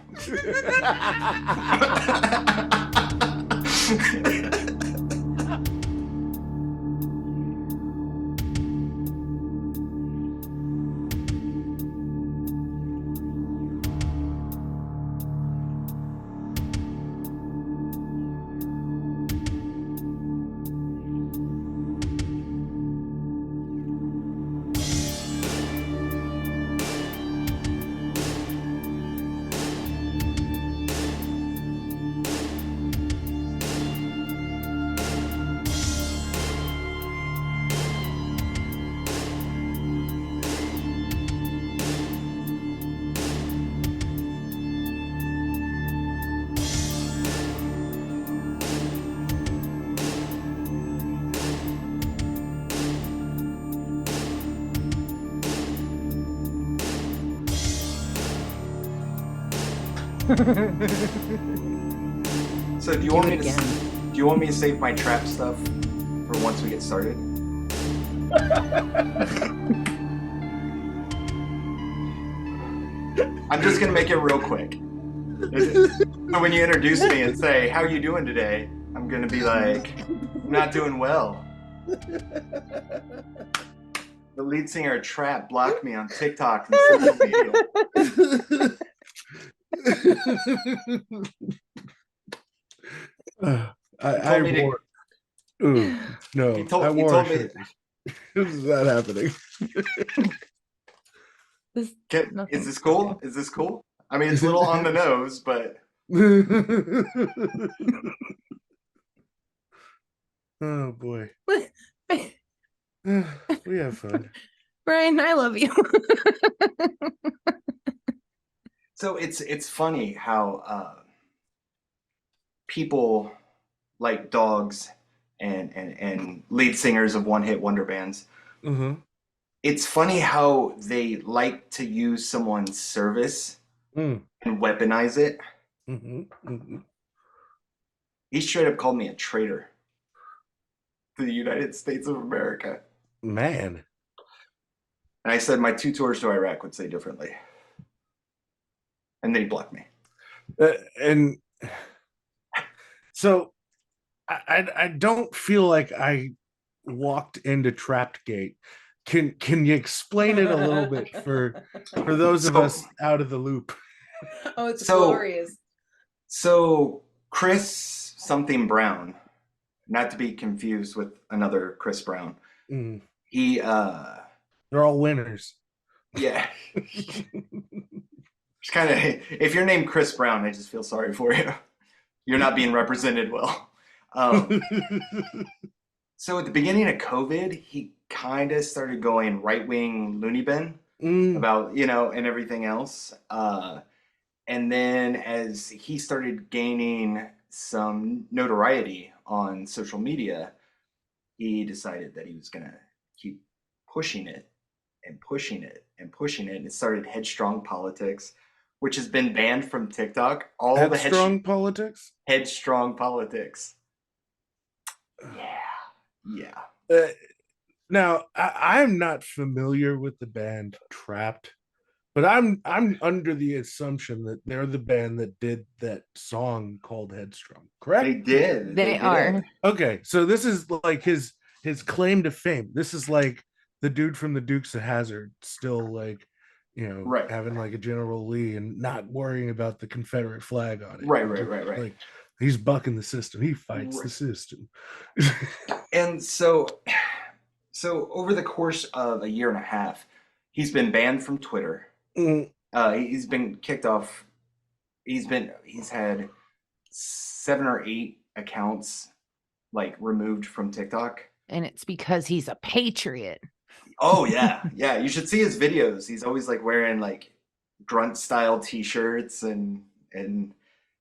So do you Do want it me to again. do you want me to save my trap stuff for once we get started? I'm just gonna make it real quick. So when you introduce me and say, "How you doing today?" I'm gonna be like, "I'm not doing well. The lead singer of Trap blocked me on TikTok and social media." I told me to- wore. Ooh, no, He I told wore a me. shirt. This is not happening. Is this cool? Is this cool? I mean, it's a little on the nose, but Oh boy. We have fun. Brian, I love you. so it's funny how people like dogs and lead singers of one-hit wonder bands. Mm-hmm. It's funny how they like to use someone's service and weaponize it. Mm-hmm. Mm-hmm. He straight up called me a traitor to the United States of America. Man. And I said my 2 tours to Iraq would say differently. And then he blocked me. And so I don't feel like I walked into Trapped Gate. Can you explain it a little bit for those of us out of the loop? Oh, it's glorious. So Chris something Brown, not to be confused with another Chris Brown. Mm. He They're all winners. Yeah. It's kind of, if you're named Chris Brown, I just feel sorry for you. You're not being represented well. So at the beginning of COVID, he kind of started going right-wing loony bin about, and everything else. And then as he started gaining some notoriety on social media, he decided that he was going to keep pushing it and pushing it and pushing it. And it started Headstrong Politics, which has been banned from TikTok. Headstrong Politics? Headstrong Politics. Yeah. Now, I'm not familiar with the band Trapped, but I'm under the assumption that they're the band that did that song called Headstrong, correct? They did. They are. Okay, so this is like his claim to fame. This is like the dude from the Dukes of Hazzard still like, right. having like a General Lee and not worrying about the Confederate flag on it. Right. Like he's bucking the system. He fights the system. And so over the course of a year and a half, he's been banned from Twitter. He's been kicked off. He's had 7 or 8 accounts like removed from TikTok. And it's because he's a patriot. Oh yeah. Yeah. You should see his videos. He's always like wearing like grunt style t-shirts and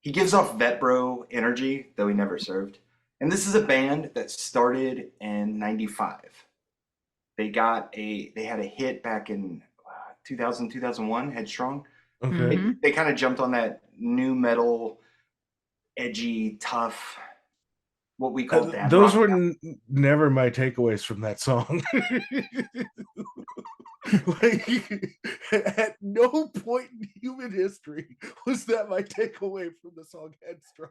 he gives off vet bro energy, though he never served. And this is a band that started in 95. They had a hit back in 2000, 2001, Headstrong. Okay. They kind of jumped on that new metal, edgy, tough, what we call dad those rock. were never my takeaways from that song. Like, at no point in human history was that my takeaway from the song Headstrong.